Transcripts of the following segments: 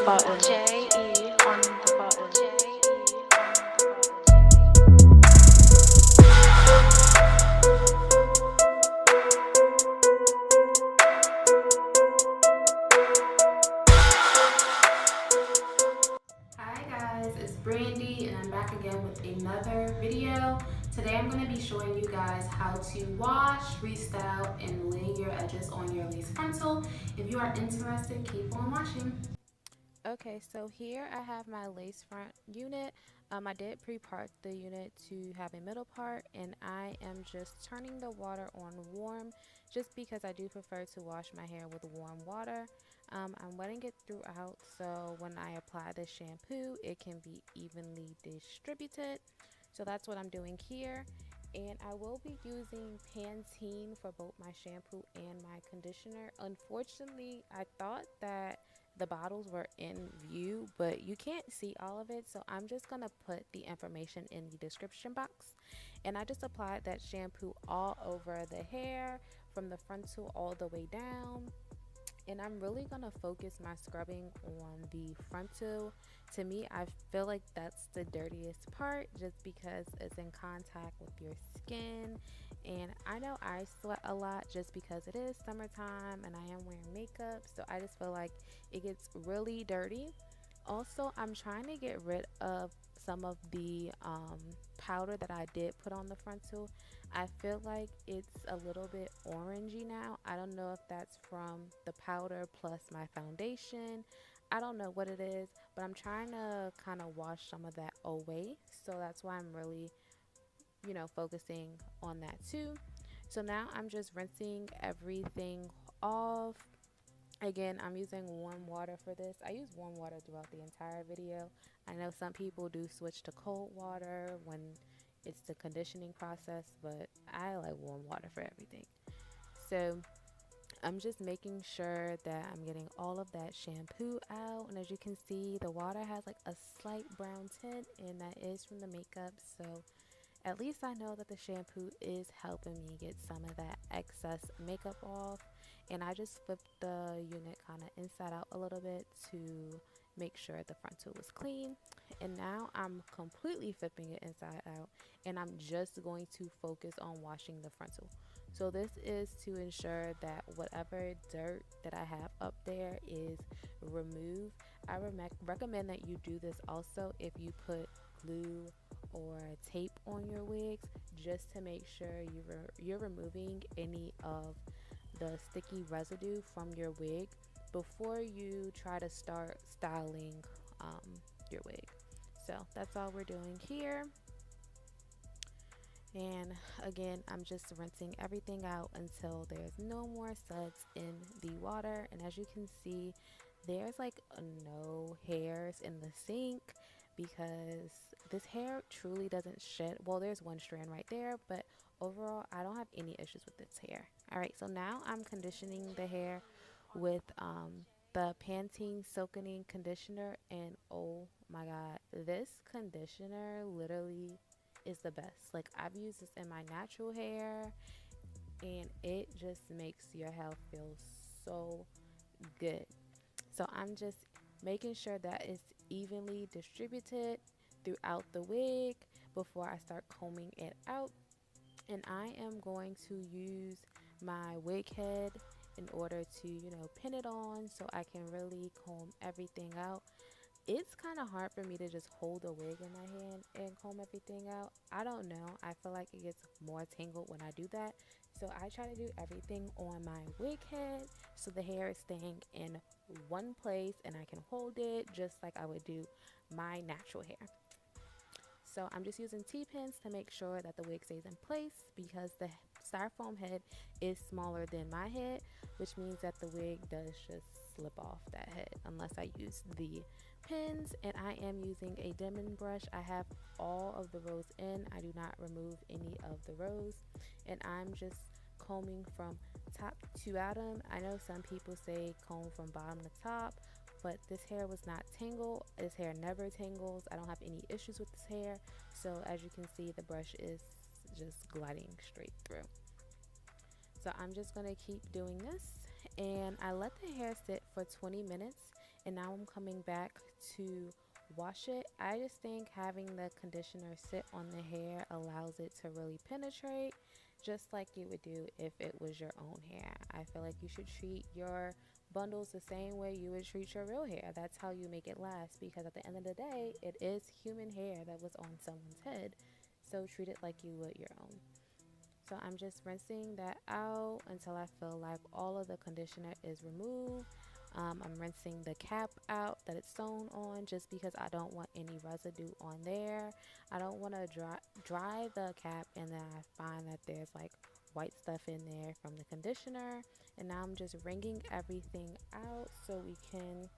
the button. J-E on the button. Hi guys, it's Brandy and I'm back again with another video. Today I'm going to be showing you guys how to wash, restyle, and lay your edges on your lace frontal. If you are interested, keep on watching. Okay, so here I have my lace front unit. I did pre-part the unit to have a middle part, and I am just turning the water on warm just because I do prefer to wash my hair with warm water. I'm letting it throughout so when I apply the shampoo it can be evenly distributed. So that's what I'm doing here. And I will be using Pantene for both my shampoo and my conditioner. Unfortunately, I thought that the bottles were in view, but you can't see all of it, so I'm just gonna put the information in the description box. And I just applied that shampoo all over the hair from the frontal all the way down, and I'm really gonna focus my scrubbing on the frontal. To me, I feel like that's the dirtiest part just because it's in contact with your skin. And I know I sweat a lot just because it is summertime and I am wearing makeup, so I just feel like it gets really dirty. Also, I'm trying to get rid of some of the powder that I did put on the frontal. I feel like it's a little bit orangey now. I don't know if that's from the powder plus my foundation. I don't know what it is, but I'm trying to kind of wash some of that away. So that's why I'm really, focusing on that too. So now I'm just rinsing everything off. Again, I'm using warm water for this. I use warm water throughout the entire video. I know some people do switch to cold water when it's the conditioning process, but I like warm water for everything. So I'm just making sure that I'm getting all of that shampoo out. And as you can see, the water has like a slight brown tint, and that is from the makeup. So at least I know that the shampoo is helping me get some of that excess makeup off. And I just flipped the unit kind of inside out a little bit to make sure the frontal was clean. And now I'm completely flipping it inside out, and I'm just going to focus on washing the frontal. So this is to ensure that whatever dirt that I have up there is removed. I recommend that you do this also if you put glue or tape on your wigs, just to make sure you're removing any of the sticky residue from your wig before you try to start styling your wig. So that's all we're doing here. And again, I'm just rinsing everything out until there's no more suds in the water. And as you can see, there's like no hairs in the sink because this hair truly doesn't shed. Well, there's one strand right there, but overall I don't have any issues with this hair. All right, so now I'm conditioning the hair with the Pantene Silkening conditioner, and oh my god, this conditioner literally is the best. Like, I've used this in my natural hair and it just makes your hair feel so good. So I'm just making sure that it's evenly distributed throughout the wig before I start combing it out. And I am going to use my wig head in order to, pin it on so I can really comb everything out. It's kind of hard for me to just hold a wig in my hand and comb everything out. I don't know. I feel like it gets more tangled when I do that. So I try to do everything on my wig head so the hair is staying in one place and I can hold it just like I would do my natural hair. So I'm just using T-pins to make sure that the wig stays in place because the styrofoam head is smaller than my head, which means that the wig does just slip off that head unless I use the pins. And I am using a dimming brush. I have all of the rows in. I do not remove any of the rows, and I'm just combing from top to bottom. I know some people say comb from bottom to top, but this hair was not tangled. This hair never tangles. I don't have any issues with this hair. So as you can see, the brush is just gliding straight through. So I'm just going to keep doing this, and I let the hair sit for 20 minutes, and now I'm coming back to wash it. I just think having the conditioner sit on the hair allows it to really penetrate, just like you would do if it was your own hair. I feel like you should treat your bundles the same way you would treat your real hair. That's how you make it last, because at the end of the day, it is human hair that was on someone's head. So treat it like you would your own. So I'm just rinsing that out until I feel like all of the conditioner is removed. I'm rinsing the cap out that it's sewn on, just because I don't want any residue on there. I don't want to dry the cap and then I find that there's like white stuff in there from the conditioner. And now I'm just wringing everything out so we can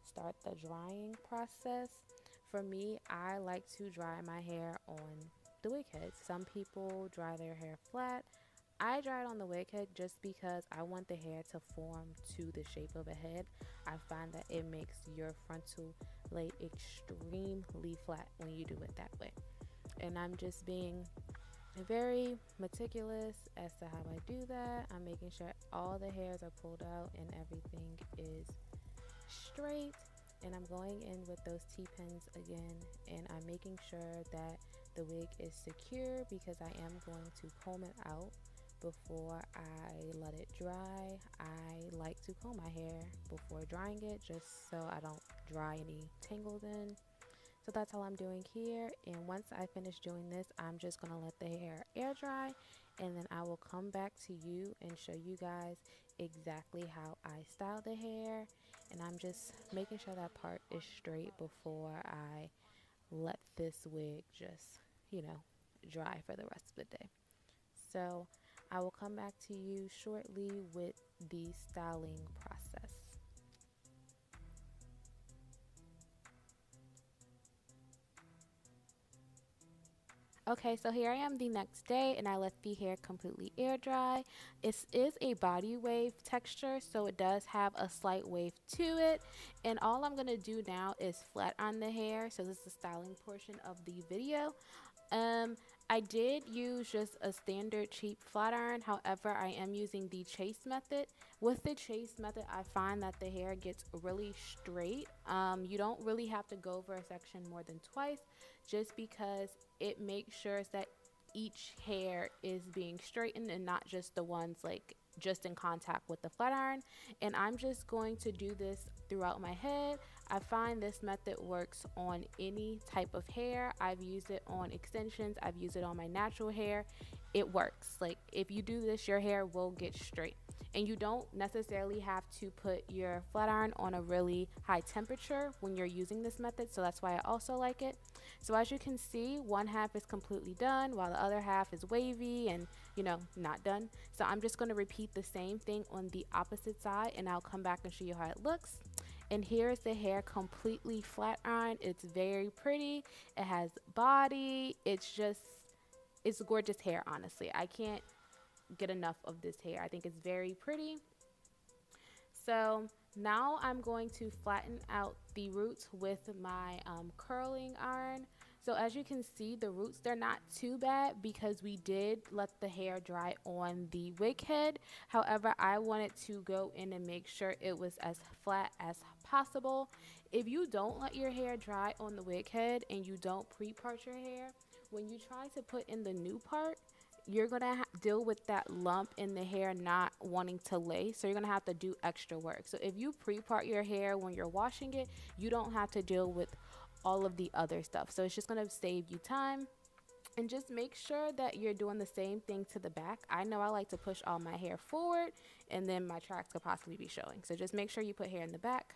start the drying process. For me, I like to dry my hair on the wig head. Some people dry their hair flat. I dry it on the wig head just because I want the hair to form to the shape of a head. I find that it makes your frontal lay extremely flat when you do it that way. And I'm just being very meticulous as to how I do that. I'm making sure all the hairs are pulled out and everything is straight. And I'm going in with those T-pins again, and I'm making sure that the wig is secure because I am going to comb it out before I let it dry. I like to comb my hair before drying it just so I don't dry any tangles in. So that's all I'm doing here, and once I finish doing this, I'm just going to let the hair air dry, and then I will come back to you and show you guys exactly how I style the hair. And I'm just making sure that part is straight before I let this wig just, dry for the rest of the day. So I will come back to you shortly with the styling process. Okay, so here I am the next day and I let the hair completely air dry. It is a body wave texture, so it does have a slight wave to it. And all I'm going to do now is flat iron the hair. So this is the styling portion of the video. I did use just a standard cheap flat iron. However, I am using the chase method. With the chase method, I find that the hair gets really straight. You don't really have to go over a section more than twice, just because it makes sure that each hair is being straightened and not just the ones like just in contact with the flat iron. And I'm just going to do this throughout my head. I find this method works on any type of hair. I've used it on extensions, I've used it on my natural hair. It works. Like, if you do this, your hair will get straight. And you don't necessarily have to put your flat iron on a really high temperature when you're using this method, so that's why I also like it. So as you can see, one half is completely done while the other half is wavy and not done. So I'm just going to repeat the same thing on the opposite side, and I'll come back and show you how it looks. And here's the hair completely flat ironed. It's very pretty. It has body. It's gorgeous hair, honestly. I can't get enough of this hair. I think it's very pretty. So now I'm going to flatten out the roots with my curling iron. So as you can see, the roots, they're not too bad because we did let the hair dry on the wig head. However, I wanted to go in and make sure it was as flat as possible. If you don't let your hair dry on the wig head and you don't pre-part your hair, when you try to put in the new part, you're going to deal with that lump in the hair not wanting to lay. So you're going to have to do extra work. So if you pre-part your hair when you're washing it, you don't have to deal with all of the other stuff. So it's just going to save you time. And just make sure that you're doing the same thing to the back. I know I like to push all my hair forward and then my tracks could possibly be showing. So just make sure you put hair in the back.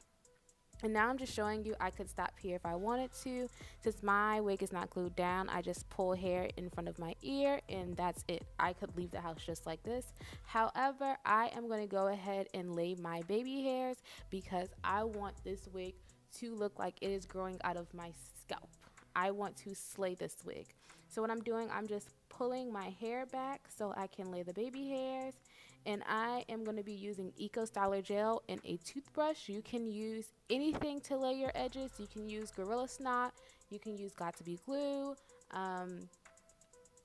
And now I'm just showing you I could stop here if I wanted to. Since my wig is not glued down, I just pull hair in front of my ear and that's it. I could leave the house just like this. However, I am going to go ahead and lay my baby hairs because I want this wig to look like it is growing out of my scalp. I want to slay this wig. So what I'm doing, I'm just pulling my hair back so I can lay the baby hairs. And I am going to be using Eco Styler Gel and a toothbrush. You can use anything to lay your edges. You can use Gorilla Snot. You can use Got to Be Glue,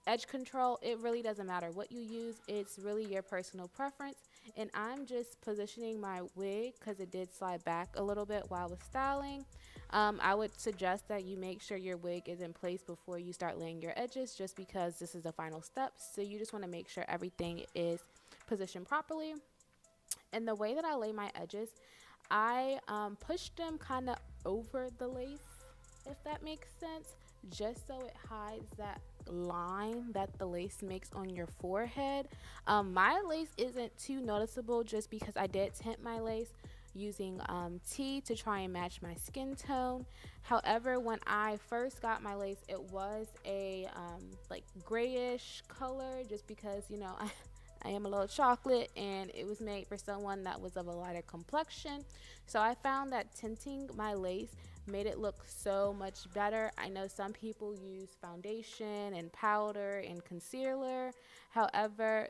edge control. It really doesn't matter what you use. It's really your personal preference. And I'm just positioning my wig because it did slide back a little bit while I was styling. I would suggest that you make sure your wig is in place before you start laying your edges, just because this is the final step. So you just want to make sure everything is positioned properly. And the way that I lay my edges, I push them kind of over the lace, if that makes sense, just so it hides that line that the lace makes on your forehead. My lace isn't too noticeable just because I did tint my lace using tea to try and match my skin tone. However, when I first got my lace, it was a like grayish color, just because, you know, I am a little chocolate and it was made for someone that was of a lighter complexion. So I found that tinting my lace made it look so much better. I know some people use foundation and powder and concealer. However,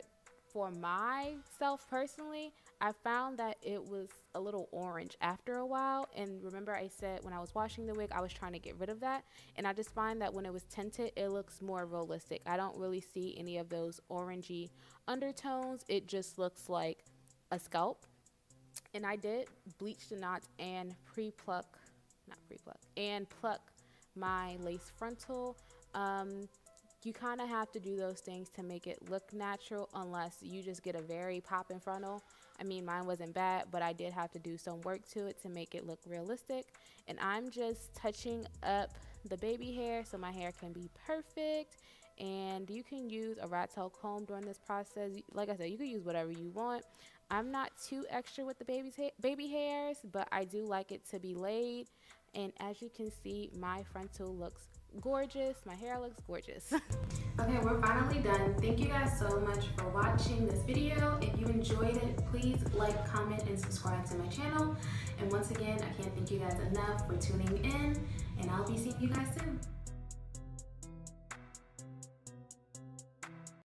for myself personally, I found that it was a little orange after a while. And remember, I said when I was washing the wig, I was trying to get rid of that. And I just find that when it was tinted, it looks more realistic. I don't really see any of those orangey undertones. It just looks like a scalp. And I did bleach the knots and pluck my lace frontal. You kind of have to do those things to make it look natural, unless you just get a very popping frontal. I mean, mine wasn't bad, but I did have to do some work to it to make it look realistic. And I'm just touching up the baby hair so my hair can be perfect. And you can use a rat tail comb during this process. Like I said, you can use whatever you want. I'm not too extra with the baby hairs, but I do like it to be laid. And as you can see, my frontal looks gorgeous. My hair looks gorgeous. Okay, we're finally done. Thank you guys so much for watching this video. If you enjoyed it, please like, comment, and subscribe to my channel. And once again, I can't thank you guys enough for tuning in, and I'll be seeing you guys soon.